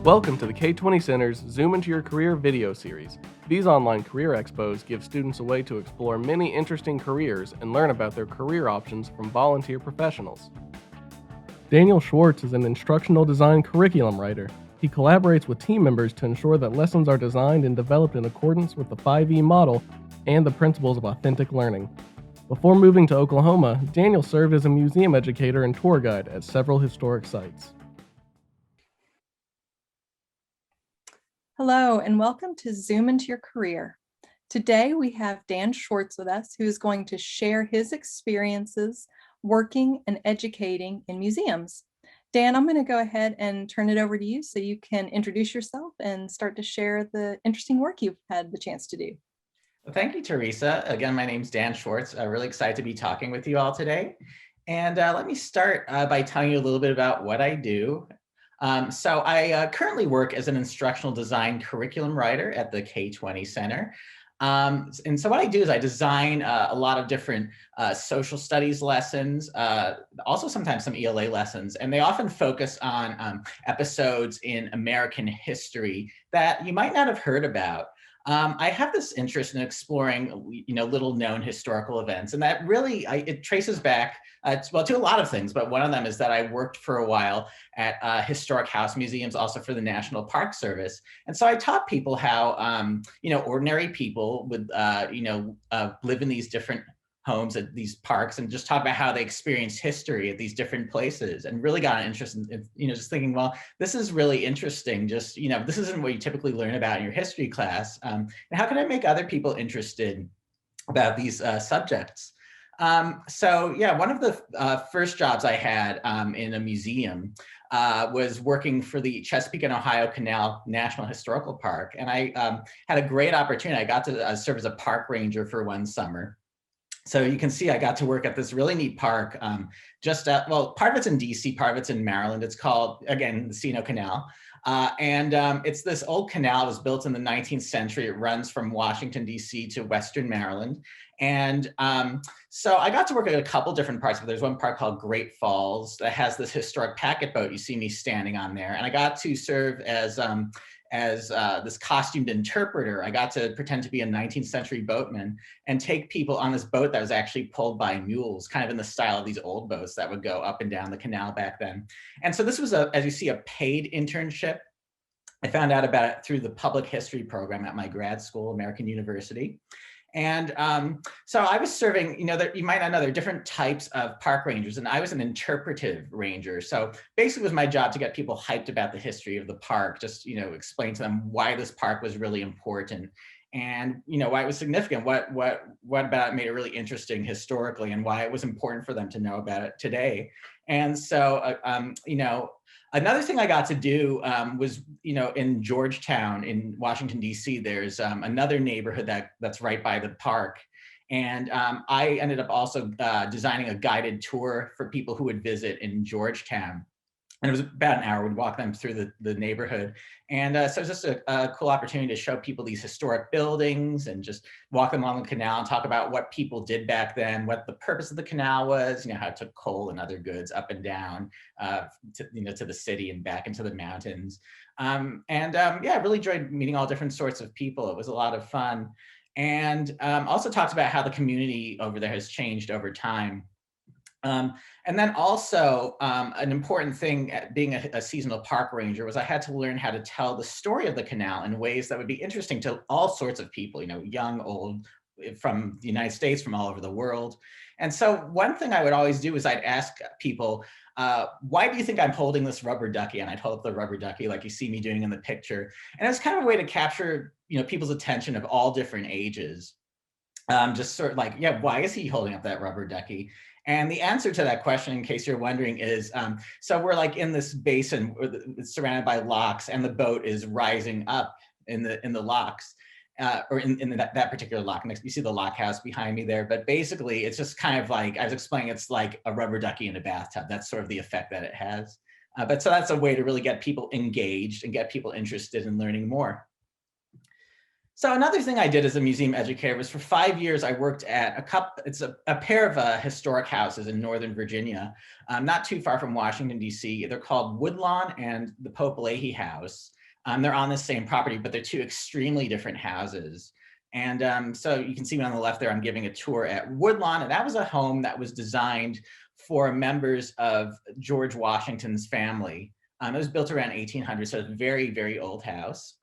Welcome to the K20 Center's Zoom into Your Career video series. These online career expos give students a way to explore many interesting careers and learn about their career options from volunteer professionals. Daniel Schwartz is an instructional design curriculum writer. He collaborates with team members to ensure that lessons are designed and developed in accordance with the 5E model and the principles of authentic learning. Before moving to Oklahoma, Daniel served as a museum educator and tour guide at several historic sites. Hello, and welcome to Zoom into Your Career. Today we have Dan Schwartz with us, who is going to share his experiences working and educating in museums. Dan, I'm going to go ahead and turn it over to you so you can introduce yourself and start to share the interesting work you've had the chance to do. Well, thank you, Teresa. Again, my name's Dan Schwartz. I'm really excited to be talking with you all today. And let me start by telling you a little bit about what I do. So I currently work as an instructional design curriculum writer at the K20 Center. And so what I do is I design a lot of different social studies lessons, also sometimes some ELA lessons, and they often focus on episodes in American history that you might not have heard about. I have this interest in exploring, little known historical events, and that really, it traces back, to a lot of things, but one of them is that I worked for a while at historic house museums, also for the National Park Service. And so I taught people how, ordinary people would, live in these different homes at these parks and just talk about how they experienced history at these different places, and really got an interest in just thinking, well, this is really interesting. Just, this isn't what you typically learn about in your history class. And how can I make other people interested about these subjects? So yeah, one of the first jobs I had in a museum was working for the Chesapeake and Ohio Canal National Historical Park. And I had a great opportunity. I got to serve as a park ranger for one summer. So you can see I got to work at this really neat park, part of it's in DC, part of it's in Maryland. It's called, again, the Sino Canal. It's this old canal. It was built in the 19th century. It runs from Washington, DC to Western Maryland. And so I got to work at a couple different parts, but there's one part called Great Falls that has this historic packet boat. You see me standing on there. And I got to serve as this costumed interpreter. I got to pretend to be a 19th century boatman and take people on this boat that was actually pulled by mules, kind of in the style of these old boats that would go up and down the canal back then. And so this was, as you see, a paid internship. I found out about it through the public history program at my grad school, American University. And so I was serving, you might not know, there are different types of park rangers, and I was an interpretive ranger. So basically it was my job to get people hyped about the history of the park, just, explain to them why this park was really important and, why it was significant, what about it made it really interesting historically, and why it was important for them to know about it today. And so, another thing I got to do was, in Georgetown in Washington, D.C., there's another neighborhood that's right by the park. And I ended up also designing a guided tour for people who would visit in Georgetown. And it was about an hour. We'd walk them through the neighborhood. And so it was just a cool opportunity to show people these historic buildings and just walk them along the canal and talk about what people did back then, what the purpose of the canal was, how it took coal and other goods up and down to the city and back into the mountains. I really enjoyed meeting all different sorts of people. It was a lot of fun. And also talked about how the community over there has changed over time. And then also an important thing at being a seasonal park ranger was I had to learn how to tell the story of the canal in ways that would be interesting to all sorts of people, young, old, from the United States, from all over the world. And so one thing I would always do is I'd ask people, why do you think I'm holding this rubber ducky? And I'd hold up the rubber ducky like you see me doing in the picture. And it's kind of a way to capture, people's attention of all different ages. Just sort of like, yeah, why is he holding up that rubber ducky? And the answer to that question, in case you're wondering, is so we're like in this basin, it's surrounded by locks, and the boat is rising up in the locks, or in that particular lock. Next, you see the lock house behind me there. But basically, it's just kind of like I was explaining. It's like a rubber ducky in a bathtub. That's sort of the effect that it has. But so that's a way to really get people engaged and get people interested in learning more. So another thing I did as a museum educator was for 5 years, I worked at it's a pair of historic houses in Northern Virginia, not too far from Washington, DC. They're called Woodlawn and the Pope-Leighey house. They're on the same property, but they're two extremely different houses. And so you can see me on the left there, I'm giving a tour at Woodlawn, and that was a home that was designed for members of George Washington's family. It was built around 1800, so it's a very, very old house.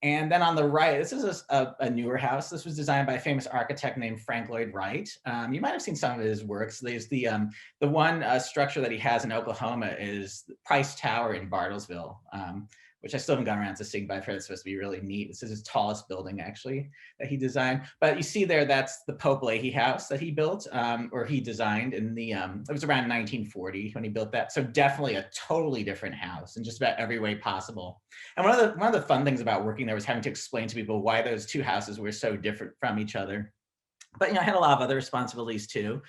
And then on the right, this is a newer house. This was designed by a famous architect named Lloyd Wright. You might have seen some of his works. There's the one structure that he has in Oklahoma is Price Tower in Bartlesville, which I still haven't gone around to seeing, but I've heard it's supposed to be really neat. This is his tallest building, actually, that he designed. But you see there, that's the Pope-Leighey house that he built, or he designed in the, it was around 1940 when he built that. So definitely a totally different house in just about every way possible. And one of the fun things about working there was having to explain to people why those two houses were so different from each other. But, you know, I had a lot of other responsibilities too.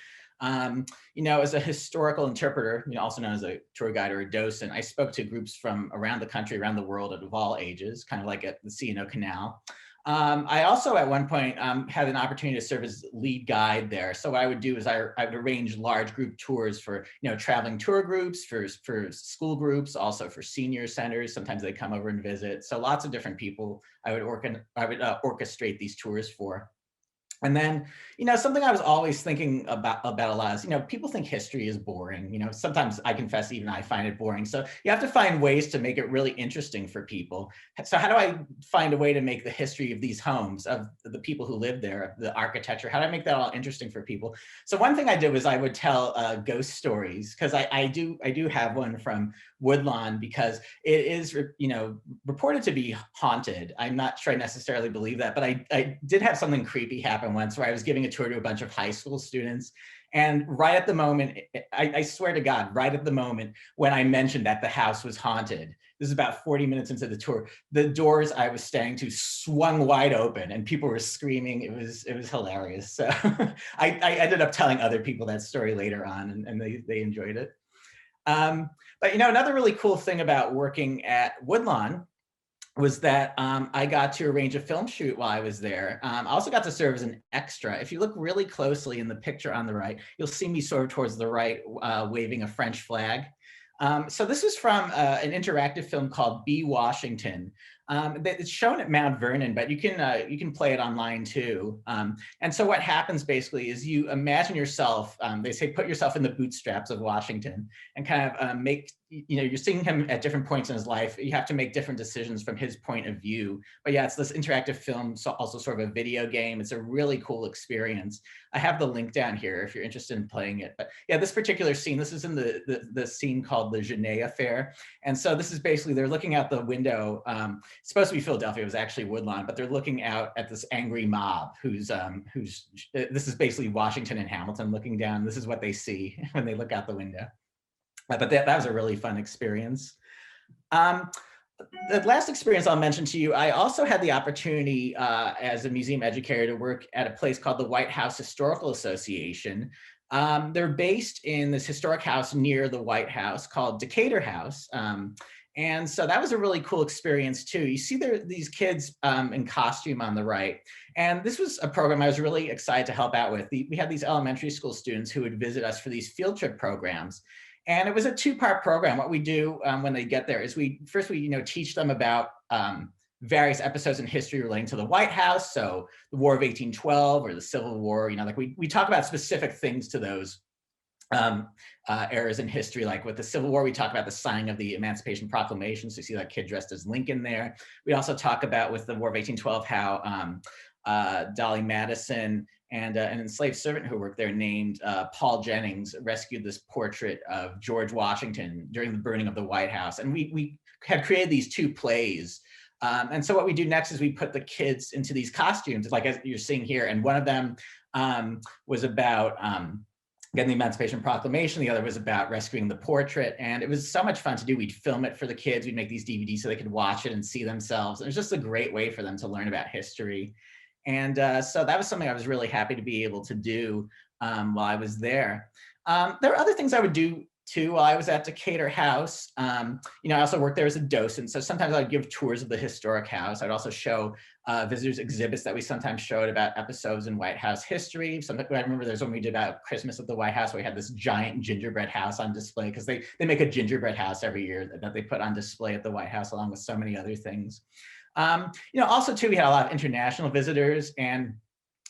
You know, as a historical interpreter, you know, also known as a tour guide or a docent, I spoke to groups from around the country, around the world, of all ages, kind of like at the C&O Canal. I also at one point had an opportunity to serve as lead guide there. So what I would do is I would arrange large group tours for, you know, traveling tour groups, for school groups, also for senior centers. Sometimes they come over and visit. So lots of different people I would orchestrate these tours for. And then, you know, something I was always thinking about a lot is, you know, people think history is boring. You know, sometimes I confess even I find it boring. So you have to find ways to make it really interesting for people. So how do I find a way to make the history of these homes, of the people who live there, of the architecture, how do I make that all interesting for people? So one thing I did was I would tell ghost stories, because I do have one from Woodlawn, because it is, you know, reported to be haunted. I'm not sure I necessarily believe that, but I did have something creepy happen once where I was giving a tour to a bunch of high school students. And right at the moment, I swear to God, right at the moment when I mentioned that the house was haunted, this is about 40 minutes into the tour, the doors I was staying to swung wide open and people were screaming. It was hilarious. So I ended up telling other people that story later on, and they enjoyed it. But, you know, another really cool thing about working at Woodlawn was that I got to arrange a film shoot while I was there. I also got to serve as an extra. If you look really closely in the picture on the right, you'll see me sort of towards the right waving a French flag. So this is from an interactive film called Be Washington. It's shown at Mount Vernon, but you can play it online too. And so what happens basically is you imagine yourself, they say put yourself in the bootstraps of Washington and kind of make, you know, you're seeing him at different points in his life. You have to make different decisions from his point of view. But yeah, it's this interactive film, so also sort of a video game. It's a really cool experience. I have the link down here if you're interested in playing it. But yeah, this particular scene, this is in the scene called the Genet Affair. And so this is basically, they're looking out the window. It's supposed to be Philadelphia, it was actually Woodlawn, but they're looking out at this angry mob who's this is basically Washington and Hamilton looking down. This is what they see when they look out the window. But that was a really fun experience. The last experience I'll mention to you, I also had the opportunity as a museum educator to work at a place called the White House Historical Association. They're based in this historic house near the White House called Decatur House. And so that was a really cool experience too. You see there these kids in costume on the right. And this was a program I was really excited to help out with. We had these elementary school students who would visit us for these field trip programs. And it was a two-part program. What we do when they get there is we teach them about various episodes in history relating to the White House. So the War of 1812 or the Civil War, you know, like we talk about specific things to those eras in history. Like with the Civil War, we talk about the signing of the Emancipation Proclamation. So you see that kid dressed as Lincoln there. We also talk about with the War of 1812, how Dolly Madison and an enslaved servant who worked there named Paul Jennings rescued this portrait of George Washington during the burning of the White House. And we had created these two plays. And so what we do next is we put the kids into these costumes, like as you're seeing here. And one of them was about getting the Emancipation Proclamation. The other was about rescuing the portrait. And it was so much fun to do. We'd film it for the kids. We'd make these DVDs so they could watch it and see themselves. It was just a great way for them to learn about history. And so that was something I was really happy to be able to do while I was there. There are other things I would do too while I was at Decatur House. I also worked there as a docent. So sometimes I'd give tours of the historic house. I'd also show visitors exhibits that we sometimes showed about episodes in White House history. I remember there's one we did about Christmas at the White House. We had this giant gingerbread house on display because they make a gingerbread house every year that they put on display at the White House along with so many other things. Also too, we had a lot of international visitors, and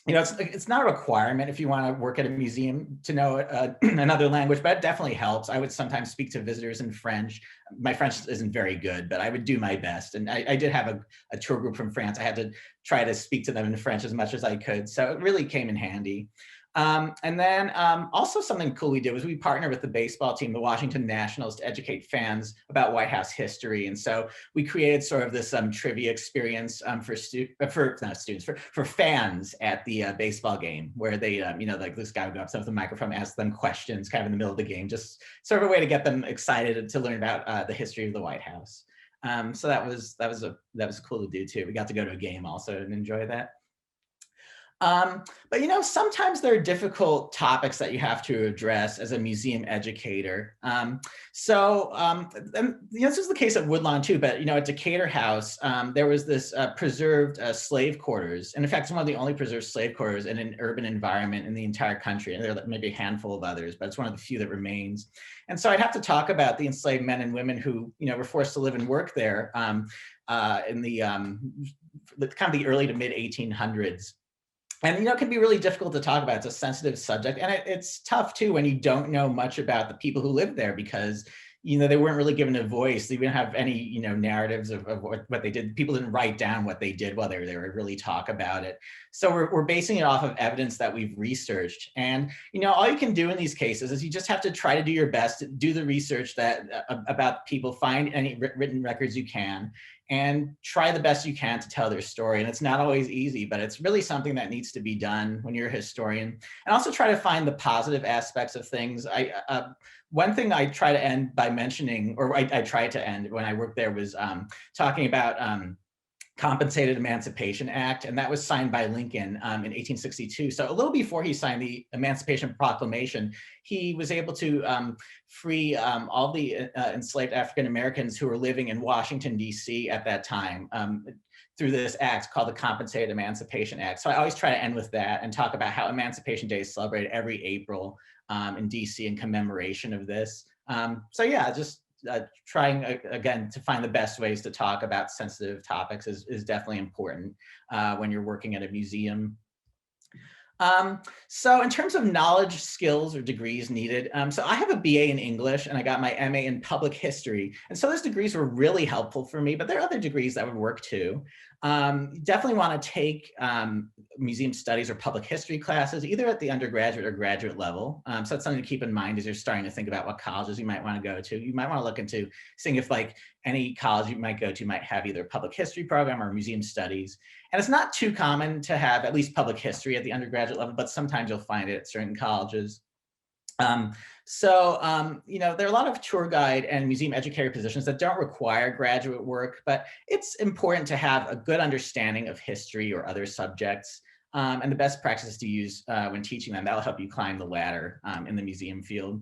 it's not a requirement if you want to work at a museum to know another language, but it definitely helps. I would sometimes speak to visitors in French. My French isn't very good, but I would do my best. And I did have a tour group from France. I had to try to speak to them in French as much as I could. So it really came in handy. And then also something cool we did was we partnered with the baseball team, the Washington Nationals, to educate fans about White House history. And so we created sort of this trivia experience for fans at the baseball game, where they, like this guy would go up with a microphone, ask them questions kind of in the middle of the game, just sort of a way to get them excited to learn about the history of the White House. So that was cool to do too. We got to go to a game also and enjoy that. But sometimes there are difficult topics that you have to address as a museum educator. This is the case at Woodlawn too, but at Decatur House, there was this preserved slave quarters. And in fact, it's one of the only preserved slave quarters in an urban environment in the entire country. And there are maybe a handful of others, but it's one of the few that remains. And so I'd have to talk about the enslaved men and women who, were forced to live and work there in the kind of the early to mid 1800s. And it can be really difficult to talk about. It's a sensitive subject, and it's tough too when you don't know much about the people who lived there, because they weren't really given a voice. They didn't have any narratives of what they did. People didn't write down what they did while they were there or really talk about it. So we're basing it off of evidence that we've researched. And all you can do in these cases is you just have to try to do your best, do the research that about people, find any written records you can, and try the best you can to tell their story. And it's not always easy, but it's really something that needs to be done when you're a historian. And also try to find the positive aspects of things. One thing I try to end by mentioning, or I tried to end when I worked there, was talking about Compensated Emancipation Act, and that was signed by Lincoln in 1862. So a little before he signed the Emancipation Proclamation, he was able to free all the enslaved African Americans who were living in Washington, D.C. at that time through this act called the Compensated Emancipation Act. So I always try to end with that and talk about how Emancipation Day is celebrated every April in D.C. in commemoration of this. Trying again to find the best ways to talk about sensitive topics is definitely important when you're working at a museum. So in terms of knowledge, skills, or degrees needed, so I have a BA in English and I got my MA in public history. And so those degrees were really helpful for me, but there are other degrees that would work too. Definitely want to take museum studies or public history classes, either at the undergraduate or graduate level. So that's something to keep in mind as you're starting to think about what colleges you might want to go to. You might want to look into seeing if any college you might go to might have either a public history program or museum studies. And it's not too common to have at least public history at the undergraduate level, but sometimes you'll find it at certain colleges. There are a lot of tour guide and museum educator positions that don't require graduate work, but it's important to have a good understanding of history or other subjects and the best practices to use when teaching them. That'll help you climb the ladder in the museum field.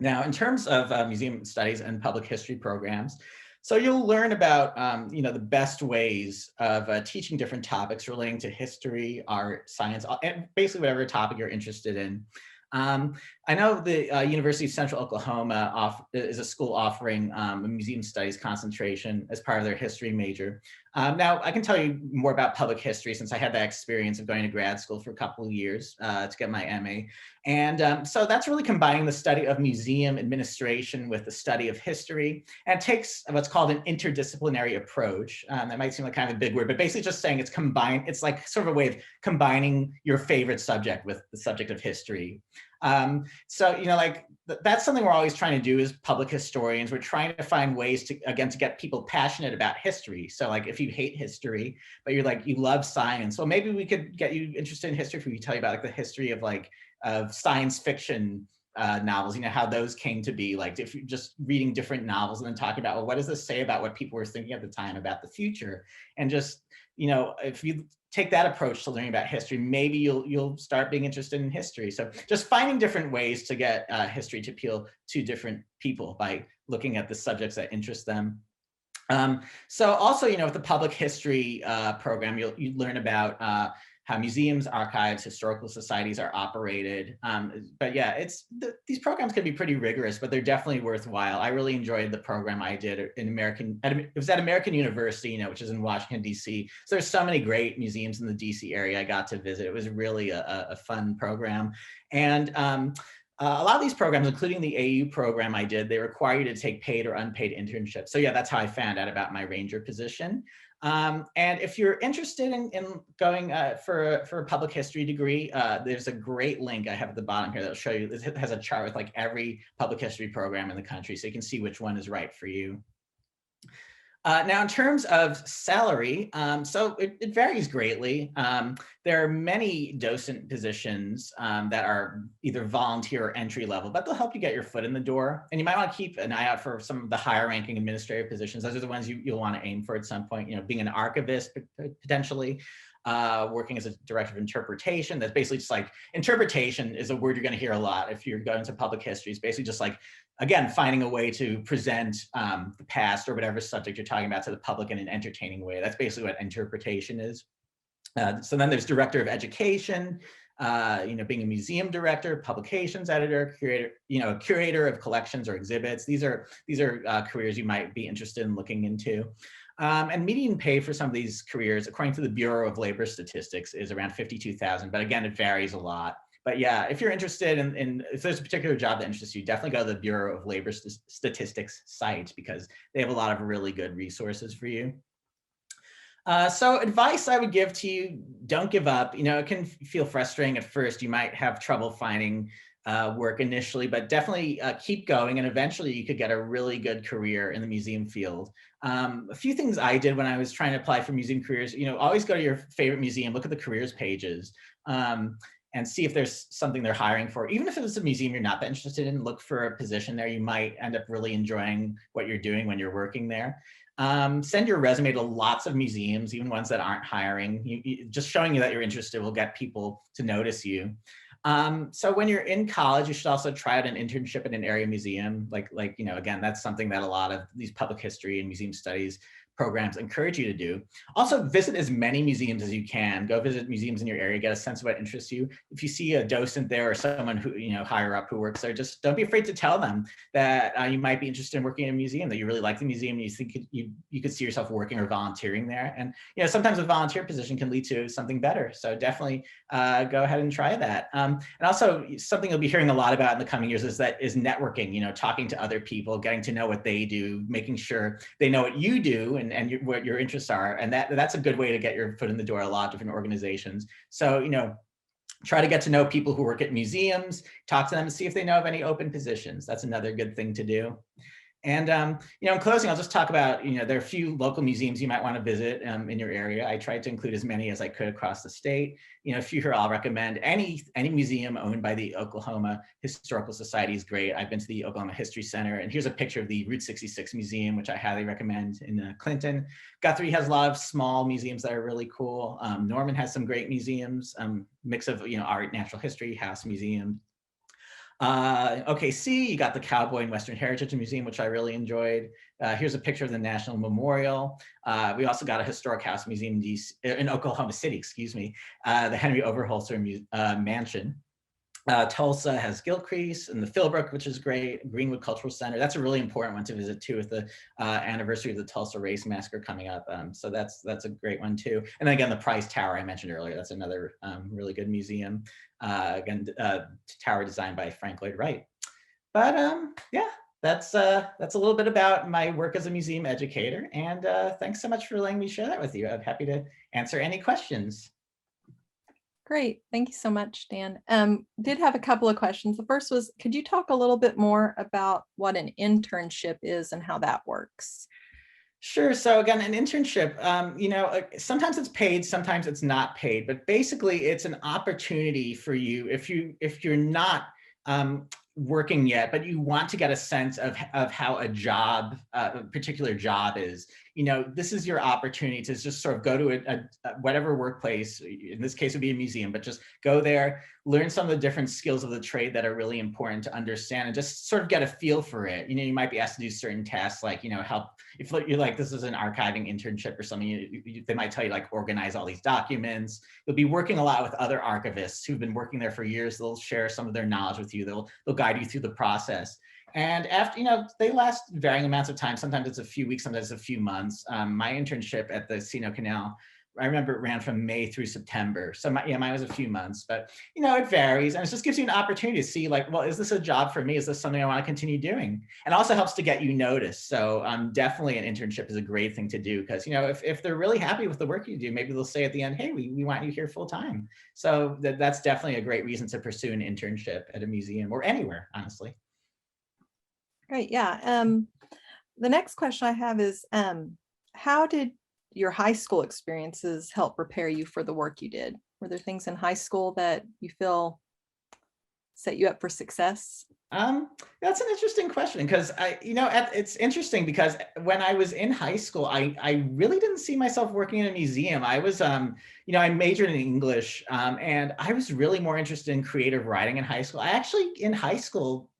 Now, in terms of museum studies and public history programs, so you'll learn about the best ways of teaching different topics relating to history, art, science, and basically whatever topic you're interested in. I know the University of Central Oklahoma is a school offering a museum studies concentration as part of their history major. Now, I can tell you more about public history since I had that experience of going to grad school for a couple of years to get my MA. And so that's really combining the study of museum administration with the study of history. And it takes what's called an interdisciplinary approach. That might seem like kind of a big word, but basically just saying it's combined. It's like sort of a way of combining your favorite subject with the subject of history. That's something we're always trying to do as public historians. We're trying to find ways to get people passionate about history. So like if you hate history, but you love science, well, maybe we could get you interested in history if we tell you about the history of science fiction novels, how those came to be, like if you're just reading different novels and then talking about, well, what does this say about what people were thinking at the time about the future? And just, if you take that approach to learning about history, maybe you'll start being interested in history. So just finding different ways to get history to appeal to different people by looking at the subjects that interest them. So also, with the public history program, you learn about how museums, archives, historical societies are operated. But yeah, these programs can be pretty rigorous, but they're definitely worthwhile. I really enjoyed the program I did it was at American University, which is in Washington, D.C. So there's so many great museums in the D.C. area I got to visit. It was really a fun program. And a lot of these programs, including the AU program I did, they require you to take paid or unpaid internships. So yeah, that's how I found out about my ranger position. And if you're interested in going for a public history degree, there's a great link I have at the bottom here that'll show you. It has a chart with like every public history program in the country, so you can see which one is right for you. Now, in terms of salary, so it varies greatly. There are many docent positions that are either volunteer or entry level, but they'll help you get your foot in the door. And you might want to keep an eye out for some of the higher ranking administrative positions. Those are the ones you'll want to aim for at some point, being an archivist potentially. Working as a director of interpretation. That's basically just like, interpretation is a word you're going to hear a lot if you're going to public history. It's basically just like, again, finding a way to present the past or whatever subject you're talking about to the public in an entertaining way. That's basically what interpretation is. So then there's director of education, being a museum director, publications editor, curator of collections or exhibits. These are careers you might be interested in looking into. And median pay for some of these careers, according to the Bureau of Labor Statistics, is around $52,000. But again, it varies a lot. But yeah, if you're interested in if there's a particular job that interests you, definitely go to the Bureau of Labor Statistics site because they have a lot of really good resources for you. So advice I would give to you, don't give up. It can feel frustrating at first. You might have trouble finding work initially, but definitely keep going, and eventually you could get a really good career in the museum field. A few things I did when I was trying to apply for museum careers, always go to your favorite museum, look at the careers pages, and see if there's something they're hiring for. Even if it's a museum you're not that interested in, look for a position there. You might end up really enjoying what you're doing when you're working there. Send your resume to lots of museums, even ones that aren't hiring. Just showing you that you're interested will get people to notice you. So when you're in college, you should also try out an internship in an area museum. Again, that's something that a lot of these public history and museum studies programs encourage you to do. Also, visit as many museums as you can. Go visit museums in your area, get a sense of what interests you. If you see a docent there or someone who, higher up who works there, just don't be afraid to tell them that you might be interested in working in a museum, that you really like the museum, and you think you could see yourself working or volunteering there. And sometimes a volunteer position can lead to something better. So definitely go ahead and try that. And also something you'll be hearing a lot about in the coming years is networking, talking to other people, getting to know what they do, making sure they know what you do and what your interests are. And that's a good way to get your foot in the door at a lot of different organizations. So, try to get to know people who work at museums, talk to them and see if they know of any open positions. That's another good thing to do. And, in closing, I'll just talk about, there are a few local museums you might want to visit in your area. I tried to include as many as I could across the state. A few here I'll recommend. Any museum owned by the Oklahoma Historical Society is great. I've been to the Oklahoma History Center, and here's a picture of the Route 66 Museum, which I highly recommend in Clinton. Guthrie has a lot of small museums that are really cool. Norman has some great museums, mix of, art, natural history, house museum. OKC, you got the Cowboy and Western Heritage Museum, which I really enjoyed. Here's a picture of the National Memorial. We also got a historic house museum in Oklahoma City, the Henry Overholser Mansion. Tulsa has Gilcrease and the Philbrook, which is great. Greenwood Cultural Center. That's a really important one to visit too, with the anniversary of the Tulsa Race Massacre coming up. So that's a great one too. And then again, the Price Tower I mentioned earlier. That's another really good museum. Tower designed by Frank Lloyd Wright. But yeah, that's a little bit about my work as a museum educator. And thanks so much for letting me share that with you. I'm happy to answer any questions. Great. Thank you so much, Dan. Did have a couple of questions. The first was, could you talk a little bit more about what an internship is and how that works? Sure. So again, an internship, sometimes it's paid, sometimes it's not paid, but basically it's an opportunity for you if you're not working yet, but you want to get a sense of how a particular job is, this is your opportunity to just sort of go to whatever workplace, in this case would be a museum, but just go there, learn some of the different skills of the trade that are really important to understand, and just sort of get a feel for it. You might be asked to do certain tasks, like, help, if you're like, this is an archiving internship or something, they might tell you, like, organize all these documents. You'll be working a lot with other archivists who've been working there for years. They'll share some of their knowledge with you. They'll guide you through the process. And after, they last varying amounts of time. Sometimes it's a few weeks, sometimes it's a few months. My internship at the Canal, I remember it ran from May through September. So mine was a few months, but it varies. And it just gives you an opportunity to see, like, well, is this a job for me? Is this something I want to continue doing? And also helps to get you noticed. So definitely an internship is a great thing to do, because, if they're really happy with the work you do, maybe they'll say at the end, hey, we want you here full time. So that's definitely a great reason to pursue an internship at a museum or anywhere, honestly. Great, yeah. The next question I have is, how did your high school experiences help prepare you for the work you did? Were there things in high school that you feel set you up for success? That's an interesting question, because it's interesting because when I was in high school, I really didn't see myself working in a museum. I was, I majored in English, and I was really more interested in creative writing in high school. I actually, in high school,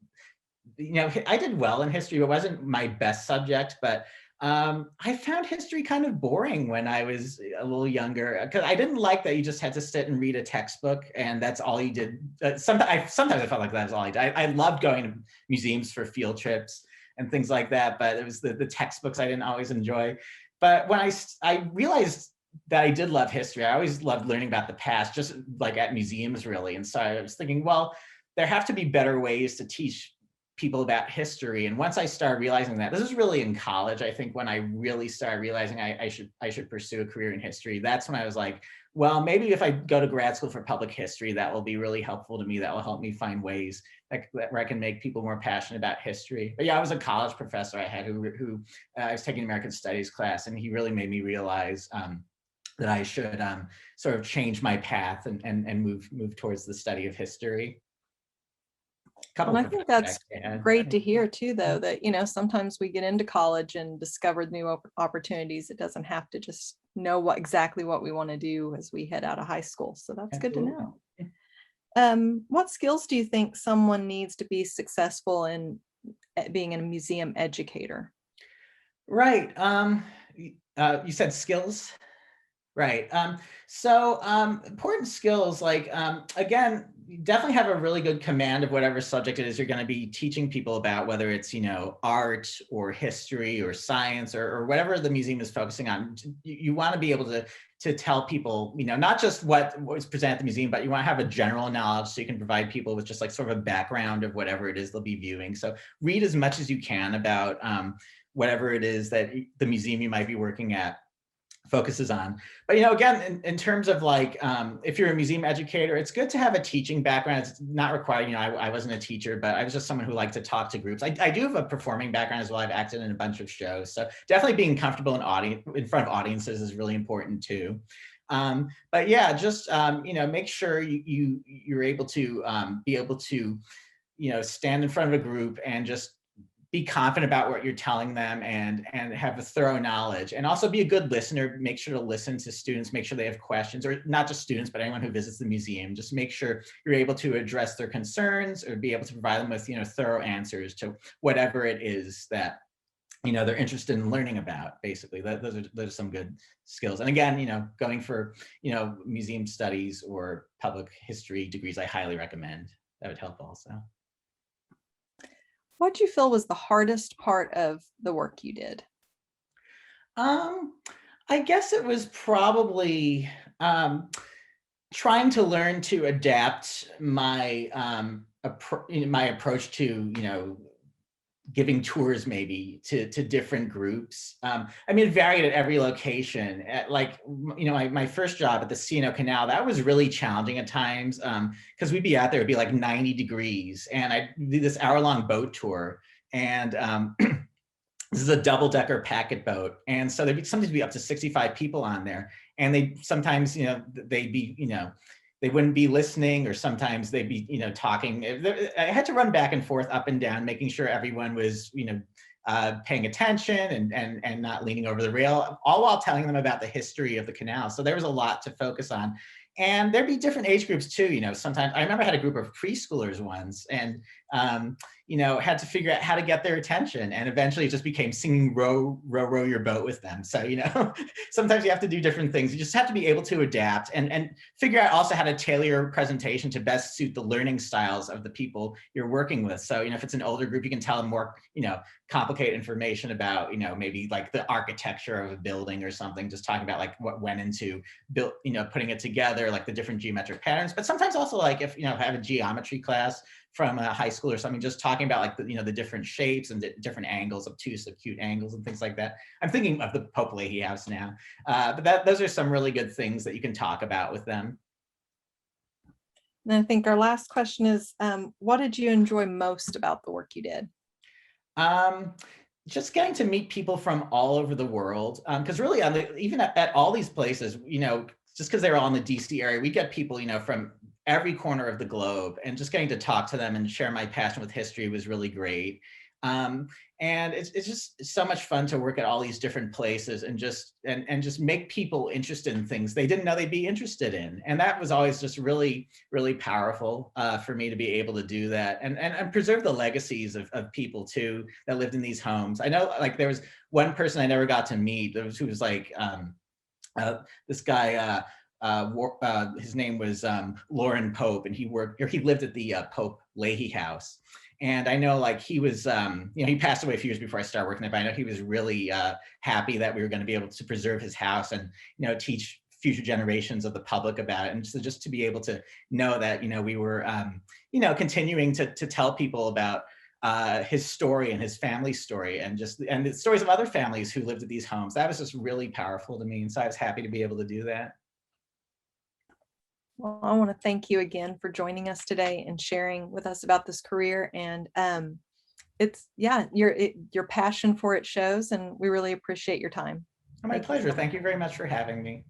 I did well in history. It wasn't my best subject, but I found history kind of boring when I was a little younger, because I didn't like that you just had to sit and read a textbook and that's all you did. Sometimes I felt like that was all I did. I loved going to museums for field trips and things like that, but it was the textbooks I didn't always enjoy. But when I realized that I did love history, I always loved learning about the past, just like at museums, really. And so I was thinking, well, there have to be better ways to teach people about history. And once I started realizing that, this is really in college, I think, when I really started realizing I should pursue a career in history. That's when I was like, well, maybe if I go to grad school for public history, that will be really helpful to me. That will help me find ways where I can make people more passionate about history. But yeah, I was a college professor I had who I was taking an American Studies class, and he really made me realize that I should sort of change my path and move towards the study of history. And I think that's great to hear too, though, that, sometimes we get into college and discover new opportunities. It doesn't have to just know exactly what we want to do as we head out of high school. So that's good to know. What skills do you think someone needs to be successful in being a museum educator? Right. You said skills. Right. So important skills, like, again, you definitely have a really good command of whatever subject it is you're going to be teaching people about, whether it's, art or history or science or whatever the museum is focusing on. You want to be able to tell people, not just what was presented at the museum, but you want to have a general knowledge so you can provide people with just like sort of a background of whatever it is they'll be viewing. So read as much as you can about whatever it is that the museum you might be working at focuses on. But again, in terms of like, if you're a museum educator, it's good to have a teaching background. It's not required. I wasn't a teacher, but I was just someone who liked to talk to groups. I do have a performing background as well. I've acted in a bunch of shows, so definitely being comfortable in front of audiences is really important too. But yeah, just make sure you're able to stand in front of a group and just be confident about what you're telling them and have a thorough knowledge, and also be a good listener. Make sure to listen to students, make sure they have questions, or not just students, but anyone who visits the museum. Just make sure you're able to address their concerns or be able to provide them with, thorough answers to whatever it is that, they're interested in learning about. Basically, those are some good skills. And again, going for, museum studies or public history degrees, I highly recommend. That would help also. What do you feel was the hardest part of the work you did? I guess it was probably trying to learn to adapt my my approach to giving tours maybe to different groups. It varied at every location. At my first job at the Canal, that was really challenging at times because we'd be out there, it'd be like 90 degrees, and I did this hour-long boat tour, and this is a double-decker packet boat, and so there'd sometimes be up to 65 people on there, and they sometimes they'd be they wouldn't be listening, or sometimes they'd be, talking. I had to run back and forth, up and down, making sure everyone was, paying attention and not leaning over the rail, all while telling them about the history of the canal. So there was a lot to focus on. And there'd be different age groups too. Sometimes I remember I had a group of preschoolers once, and had to figure out how to get their attention. And eventually it just became singing row, row, row your boat with them. So, sometimes you have to do different things. You just have to be able to adapt and figure out also how to tailor your presentation to best suit the learning styles of the people you're working with. So, if it's an older group, you can tell them more, complicated information about, maybe like the architecture of a building or something, just talking about like what went into built, putting it together, like the different geometric patterns. But sometimes also, like if, I have a geometry class from a high school or something, just talking about like the different shapes and the different angles, obtuse, acute angles and things like that. I'm thinking of the Pope-Leighey house now, but those are some really good things that you can talk about with them. And I think our last question is, what did you enjoy most about the work you did? Just getting to meet people from all over the world, because really even at all these places, just because they were all in the DC area, we get people, from every corner of the globe, and just getting to talk to them and share my passion with history was really great. And it's just so much fun to work at all these different places and just make people interested in things they didn't know they'd be interested in. And that was always just really, really powerful for me to be able to do that and preserve the legacies of people too that lived in these homes. I know, like, there was one person I never got to meet who was like this guy. His name was Lauren Pope, and he lived at the Pope-Leighey house. And I know, like, he was, he passed away a few years before I started working there, but I know he was really happy that we were going to be able to preserve his house and, teach future generations of the public about it. And so just to be able to know that, we were, continuing to tell people about his story and his family's story, and the stories of other families who lived at these homes, that was just really powerful to me. And so I was happy to be able to do that. Well, I want to thank you again for joining us today and sharing with us about this career. And your passion for it shows, and we really appreciate your time. My pleasure. Thank you very much for having me.